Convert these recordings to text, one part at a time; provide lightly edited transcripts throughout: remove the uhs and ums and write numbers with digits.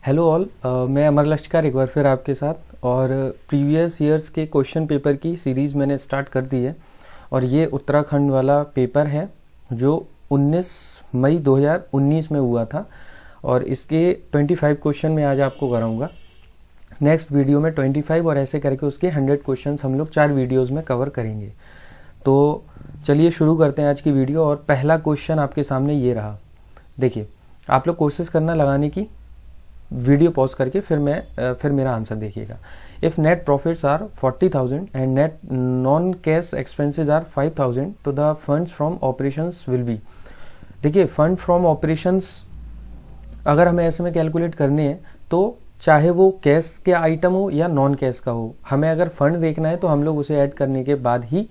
Hello all, मैं अमर लश्कर एक बार फिर आपके साथ। और प्रीवियस ईयर्स के क्वेश्चन पेपर की सीरीज़ मैंने स्टार्ट कर दी है और ये उत्तराखंड वाला पेपर है जो 19 मई 2019 में हुआ था और इसके 25 क्वेश्चन मैं आज आपको कराऊंगा। नेक्स्ट वीडियो में 25 और ऐसे करके उसके 100 क्वेश्चन हम लोग 4 वीडियोज़ में कवर करेंगे। तो चलिए शुरू करते हैं आज की वीडियो। और पहला क्वेश्चन आपके सामने ये रहा। देखिए, आप लोग कोशिश करना लगाने की, वीडियो पॉज करके फिर मेरा आंसर देखिएगा। If net profits are 40,000 and net non cash expenses are 5,000 तो the funds from operations will be. देखिए, फंड फ्रॉम ऑपरेशंस अगर हमें ऐसे में कैलकुलेट करने हैं तो चाहे वो कैश के आइटम हो या नॉन कैश का हो, हमें अगर फंड देखना है तो हम लोग उसे ऐड करने के बाद ही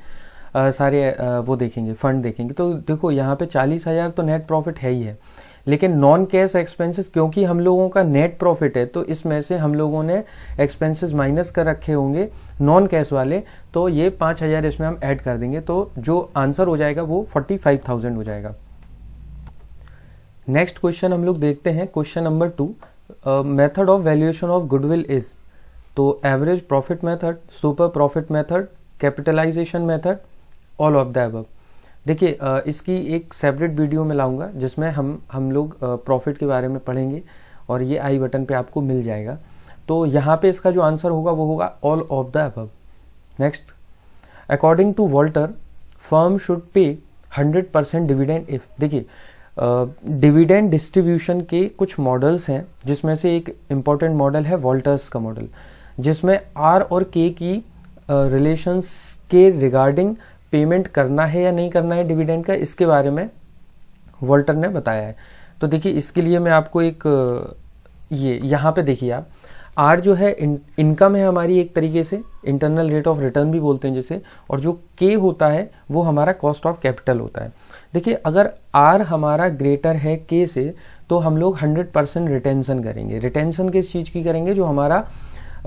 सारे वो देखेंगे, फंड देखेंगे। तो देखो, यहाँ पे 40,000 तो नेट प्रॉफिट है ही है, लेकिन नॉन कैश एक्सपेंसेस क्योंकि हम लोगों का नेट प्रॉफिट है तो इसमें से हम लोगों ने एक्सपेंसेस माइनस कर रखे होंगे नॉन कैश वाले, तो ये 5,000 इसमें हम ऐड कर देंगे तो जो आंसर हो जाएगा वो 45,000 हो जाएगा। नेक्स्ट क्वेश्चन हम लोग देखते हैं, question number 2। Method of valuation of goodwill is, तो average profit method, super profit method, capitalization method, all of the above. देखिए, इसकी एक सेपरेट वीडियो में लाऊंगा जिसमें हम लोग प्रॉफिट के बारे में पढ़ेंगे और ये आई बटन पे आपको मिल जाएगा। तो यहाँ पे इसका जो आंसर होगा वो होगा all of the above. Next, according to Walter firm should pay 100% dividend if. देखिए, डिविडेंड डिस्ट्रीब्यूशन के कुछ मॉडल्स हैं जिसमें से एक इम्पॉर्टेंट मॉडल है वॉल्टर्स का मॉडल, जिसमें आर और के की रिलेशंस के रिगार्डिंग पेमेंट करना है या नहीं करना है डिविडेंड का, इसके बारे में वॉल्टर ने बताया है। तो देखिए, इसके लिए मैं आपको एक ये यहाँ पे देखिए, आप आर जो है इनकम है हमारी, एक तरीके से इंटरनल रेट ऑफ रिटर्न भी बोलते हैं जिसे, और जो के होता है वो हमारा कॉस्ट ऑफ कैपिटल होता है। देखिए, अगर आर हमारा ग्रेटर है के से तो हम लोग 100% रिटेंशन करेंगे। रिटेंशन किस चीज़ की करेंगे? जो हमारा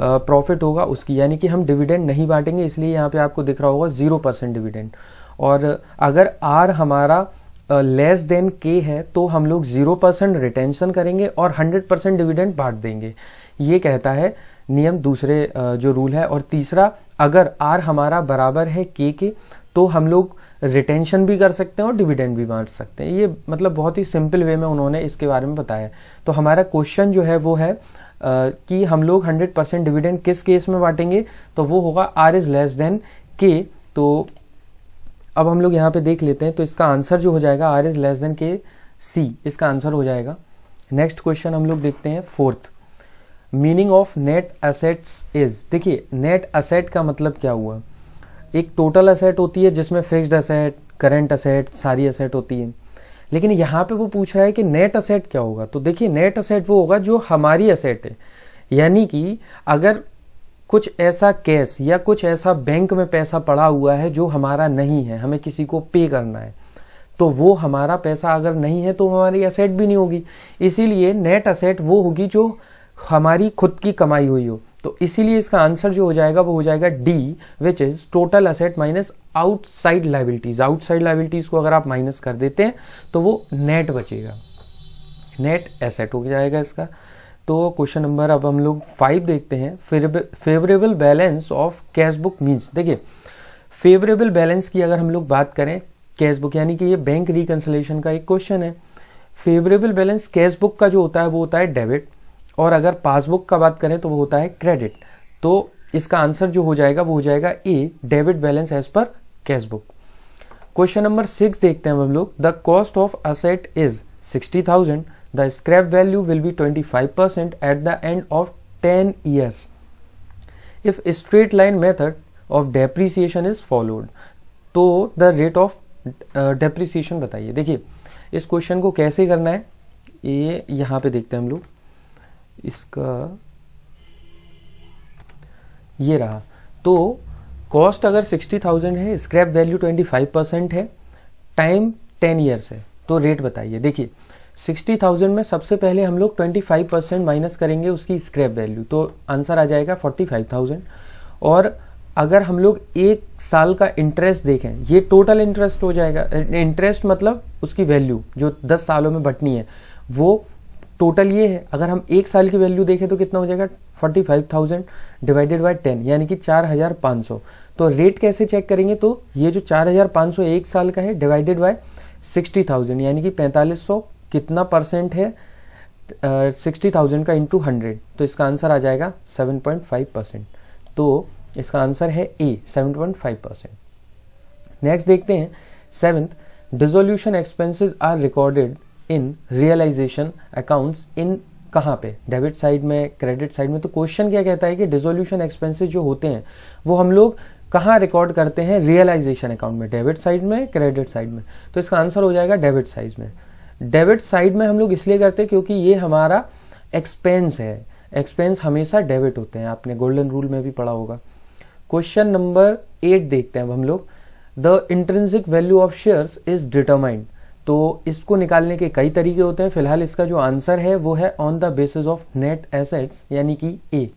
प्रॉफिट होगा उसकी, यानी कि हम डिविडेंड नहीं बांटेंगे, इसलिए यहाँ पे आपको दिख रहा होगा 0% डिविडेंड। और अगर आर हमारा लेस देन के है तो हम लोग 0% रिटेंशन करेंगे और 100% डिविडेंड बांट देंगे। ये कहता है नियम, दूसरे जो रूल है। और तीसरा, अगर आर हमारा बराबर है के तो हम लोग रिटेंशन भी कर सकते हैं और डिविडेंड भी बांट सकते हैं। ये मतलब बहुत ही सिंपल वे में उन्होंने इसके बारे में बताया। तो हमारा क्वेश्चन जो है वो है कि हम लोग 100% डिविडेंड किस केस में बांटेंगे, तो वो होगा आर इज लेस देन के। तो अब हम लोग यहाँ पे देख लेते हैं, तो इसका आंसर जो हो जाएगा आर इज लेस देन के, सी इसका आंसर हो जाएगा। नेक्स्ट क्वेश्चन हम लोग देखते हैं, 4th। Meaning of net assets is. देखिए, नेट एसेट का मतलब क्या हुआ? एक टोटल एसेट होती है जिसमें फिक्स्ड एसेट, करंट एसेट, सारी एसेट होती है, लेकिन यहाँ पे वो पूछ रहा है कि नेट एसेट क्या होगा। तो देखिए, नेट एसेट वो होगा जो हमारी एसेट है, यानी कि अगर कुछ ऐसा कैश या कुछ ऐसा बैंक में पैसा पड़ा हुआ है जो हमारा नहीं है, हमें किसी को पे करना है, तो वो हमारा पैसा अगर नहीं है तो हमारी एसेट भी नहीं होगी। इसीलिए नेट एसेट वो होगी जो हमारी खुद की कमाई हुई हो। तो इसीलिए इसका आंसर जो हो जाएगा वो हो जाएगा D, which is total asset minus outside liabilities. Outside liabilities को अगर आप माइनस कर देते हैं तो वो नेट बचेगा, नेट एसेट हो जाएगा इसका। तो क्वेश्चन नंबर अब हम लोग 5 देखते हैं, favourable balance of cash book means. देखिए, फेवरेबल बैलेंस की अगर हम लोग बात करें, कैश बुक यानी कि ये बैंक रिकंसिलिएशन का एक क्वेश्चन है। फेवरेबल बैलेंस कैश बुक का जो होता है वो होता है डेबिट, और अगर पासबुक का बात करें तो वो होता है क्रेडिट। तो इसका आंसर जो हो जाएगा वो हो जाएगा a, debit balance as per cash book. Question number 6 देखते हैं हम लोग, the cost of asset is 60,000, the scrap value will be 25% at the end of 10 years if straight line method of depreciation is followed. तो the rate of depreciation बताइए। देखिए, इस question को कैसे करना है ये यहाँ पे देखते हैं हम लोग। इसका ये रहा, तो कॉस्ट अगर 60,000 है, स्क्रैप वैल्यू 25% है, टाइम 10 years है, तो रेट बताइए। देखिए, 60,000 में सबसे पहले हम लोग 25% माइनस करेंगे उसकी स्क्रैप वैल्यू, तो आंसर आ जाएगा 45,000। और अगर हम लोग 1 साल का इंटरेस्ट देखें, ये टोटल इंटरेस्ट हो जाएगा। इंटरेस्ट मतलब उसकी वैल्यू जो 10 सालों में बटनी है, वो टोटल ये है। अगर हम एक साल की वैल्यू देखें तो कितना हो जाएगा 45,000 डिवाइडेड बाय 10 यानी कि 4,500। तो रेट कैसे चेक करेंगे, तो ये जो 4,500 एक साल का है डिवाइडेड बाय 60,000 यानी कि 4500 कितना परसेंट है 60,000 का इंटू 100, तो इसका आंसर आ जाएगा 7.5%। तो इसका आंसर है ए 7.5%। नेक्स्ट देखते हैं 7th, dissolution expenses are recorded in realisation accounts in कहाँ पे, डेबिट साइड में, क्रेडिट साइड में। तो क्वेश्चन क्या कहता है कि डिसोल्यूशन एक्सपेंसेस जो होते हैं वो हम लोग कहाँ रिकॉर्ड करते हैं, रियलाइजेशन अकाउंट में, डेबिट साइड में, क्रेडिट साइड में। तो इसका आंसर हो जाएगा डेबिट साइड में। डेबिट साइड में हम लोग इसलिए करते हैं क्योंकि ये हमारा एक्सपेंस है, एक्सपेंस हमेशा डेबिट होते हैं, आपने गोल्डन रूल में भी पढ़ा होगा। क्वेश्चन नंबर 8 देखते हैं अब हम लोग। The intrinsic value of shares is determined. तो इसको निकालने के कई तरीके होते हैं, फिलहाल इसका जो आंसर है वो है on the basis of net assets यानी कि ए।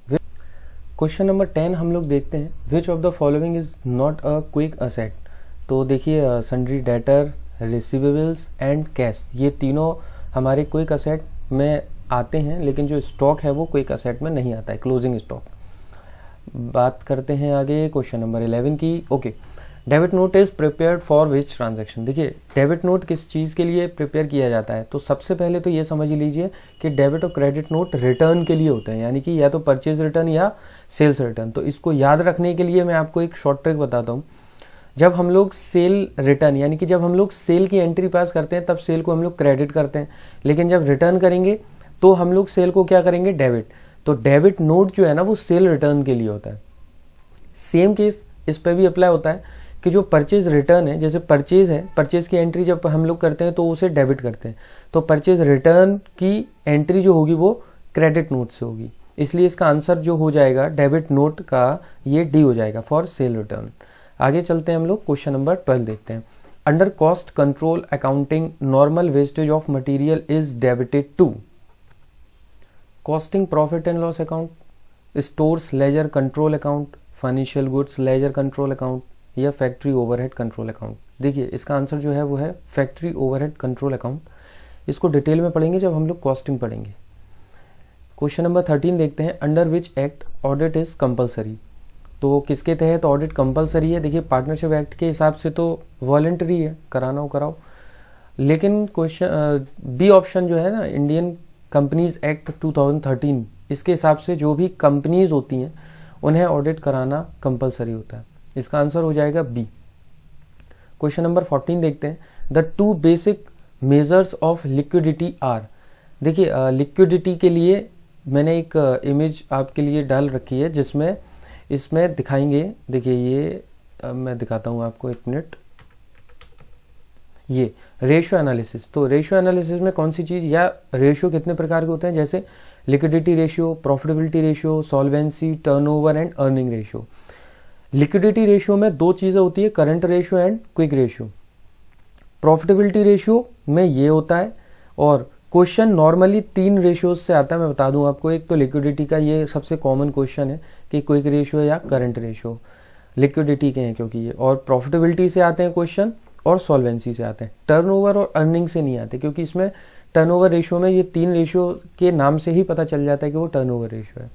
क्वेश्चन नंबर 10 हम लोग देखते हैं, which of the following is not a quick asset. तो देखिए sundry debtor, receivables and cash, ये तीनों हमारे क्विक असेट में आते हैं, लेकिन जो स्टॉक है वो क्विक असेट में नहीं आता है, क्लोजिंग स्टॉक। बात करते हैं आगे क्वेश्चन नंबर 11 की। Okay, debit note is prepared for which transaction. देखिए डेबिट नोट किस चीज़ के लिए प्रिपेयर किया जाता है, तो सबसे पहले तो ये समझ लीजिए कि डेबिट और क्रेडिट नोट रिटर्न के लिए होते हैं, यानी कि या तो परचेज रिटर्न या सेल्स रिटर्न। तो इसको याद रखने के लिए मैं आपको एक शॉर्ट ट्रिक बताता हूँ। जब हम लोग सेल रिटर्न यानी कि जब हम लोग सेल की एंट्री पास करते हैं तब सेल को हम लोग क्रेडिट करते हैं, लेकिन जब रिटर्न करेंगे तो हम लोग सेल को क्या करेंगे, डेबिट। तो डेबिट नोट जो है ना वो सेल रिटर्न के लिए होता है। सेम केस इस पर भी अप्लाई होता है कि जो परचेज रिटर्न है, जैसे परचेज है, परचेज की एंट्री जब हम लोग करते हैं तो उसे डेबिट करते हैं, तो परचेज रिटर्न की एंट्री जो होगी वो क्रेडिट नोट से होगी, इसलिए इसका आंसर जो हो जाएगा डेबिट नोट का ये डी हो जाएगा फॉर सेल रिटर्न। आगे चलते हैं हम लोग, क्वेश्चन नंबर 12 देखते हैं। Under cost control accounting normal wastage of material is debited to costing profit and loss account, stores ledger control account, financial goods ledger control account या फैक्ट्री ओवरहेड कंट्रोल अकाउंट। देखिए इसका answer जो है वो है factory overhead control account. इसको detail में पढ़ेंगे जब हम लोग कॉस्टिंग पढ़ेंगे। क्वेश्चन नंबर 13 देखते हैं, under which act audit is compulsory. तो किसके तहत ऑडिट कंपलसरी है। देखिए पार्टनरशिप एक्ट के हिसाब से तो वॉलंटरी है, कराना हो कराओ, लेकिन क्वेश्चन बी ऑप्शन जो है ना, इंडियन कंपनीज एक्ट 2013, इसके हिसाब से जो भी कंपनीज होती हैं उन्हें ऑडिट कराना कंपलसरी होता है। इसका आंसर हो जाएगा बी। क्वेश्चन नंबर 14 देखते हैं, the two basic measures of liquidity are. देखिए लिक्विडिटी के लिए मैंने एक इमेज आपके लिए डाल रखी है जिसमें इसमें दिखाएंगे। देखिए ये मैं दिखाता हूं आपको, एक मिनट। ये रेशियो एनालिसिस, तो रेशियो एनालिसिस में कौन सी चीज या रेशियो कितने प्रकार के होते हैं, जैसे liquidity ratio, profitability ratio, solvency, turnover and earning ratio. Liquidity ratio में दो चीजें होती है, current ratio and quick ratio. Profitability ratio में ये होता है, और क्वेश्चन नॉर्मली 3 रेशियोज से आता है, मैं बता दूं आपको। एक तो लिक्विडिटी का ये सबसे कॉमन क्वेश्चन है कि क्विक रेशियो या करंट रेशियो, लिक्विडिटी के हैं क्योंकि ये, और प्रॉफिटेबिलिटी से आते हैं क्वेश्चन और सॉल्वेंसी से आते हैं। टर्नओवर और अर्निंग से नहीं आते, क्योंकि इसमें टर्नओवर रेशियो में ये 3 रेशियो के नाम से ही पता चल जाता है कि वो टर्नओवर रेशियो है।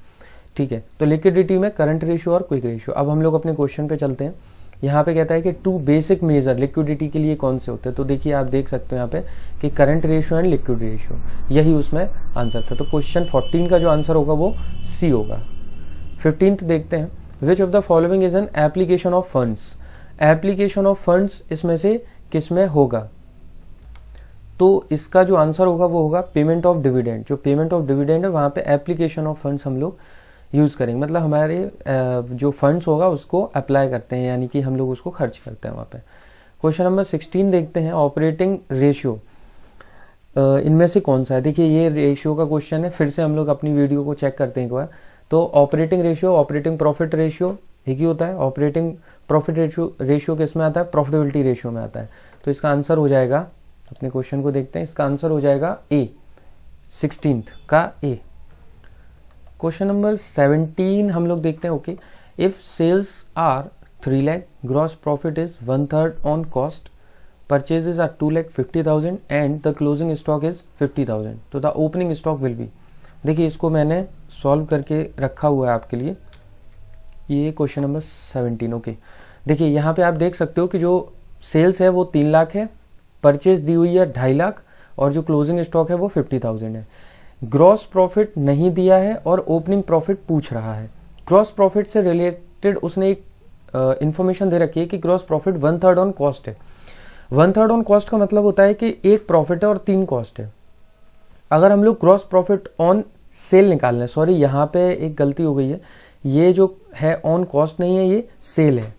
ठीक है, तो लिक्विडिटी में करंट रेशियो और क्विक रेशियो। अब हम लोग अपने क्वेश्चन पे चलते हैं। यहाँ पे कहता है कि 2 बेसिक मेजर लिक्विडिटी के लिए कौन से होते हैं। तो देखिए आप देख सकते हो यहाँ पे कि current ratio and liquid ratio, यही उसमें आंसर था। तो क्वेश्चन 14 का जो आंसर होगा वो सी होगा। 15th देखते हैं, which of the following is an application of funds. Application of funds इसमें से किसमें होगा, तो इसका जो आंसर होगा वो होगा पेमेंट ऑफ डिविडेंड। जो पेमेंट ऑफ डिविडेंड है वहां पे एप्लीकेशन ऑफ फंड्स हम लोग यूज करेंगे, मतलब हमारे जो फंड्स होगा उसको अप्लाई करते हैं, यानी कि हम लोग उसको खर्च करते हैं वहां पे। क्वेश्चन नंबर 16 देखते हैं, ऑपरेटिंग रेशियो इनमें से कौन सा है। देखिए ये रेशियो का क्वेश्चन है, फिर से हम लोग अपनी वीडियो को चेक करते हैं एक बार। तो operating ratio, operating profit ratio एक ही होता है। ऑपरेटिंग प्रॉफिट रेशियो किस में आता है, प्रॉफिटेबिलिटी रेशियो में आता है। तो इसका आंसर हो जाएगा, अपने क्वेश्चन को देखते हैं, इसका आंसर हो जाएगा ए, 16th का ए। क्वेश्चन नंबर 17 हम लोग देखते हैं। Okay, if sales are 3 lakh, gross profit is 1/3 on cost, purchases are 2,50,000 and the closing stock is 50,000, तो the opening stock will be, देखिए इसको मैंने सॉल्व करके रखा हुआ है आपके लिए, ये क्वेश्चन नंबर 17। ओके, देखिए यहाँ पे आप देख सकते हो कि जो सेल्स है वो 3 लाख है, परचेज दी हुई है 2.5 लाख और जो क्लोजिंग स्टॉक है वो 50,000 है। ग्रॉस प्रॉफिट नहीं दिया है और ओपनिंग प्रॉफिट पूछ रहा है। ग्रॉस प्रॉफिट से रिलेटेड उसने एक इंफॉर्मेशन दे रखी है कि ग्रॉस प्रॉफिट 1/3 ऑन कॉस्ट है। 1/3 ऑन कॉस्ट का मतलब होता है कि एक प्रॉफिट है और 3 कॉस्ट है। अगर हम लोग ग्रॉस प्रॉफिट ऑन सेल निकाल लें, सॉरी यहाँ पे एक गलती हो गई है, ये जो है ऑन कॉस्ट नहीं है, ये सेल है।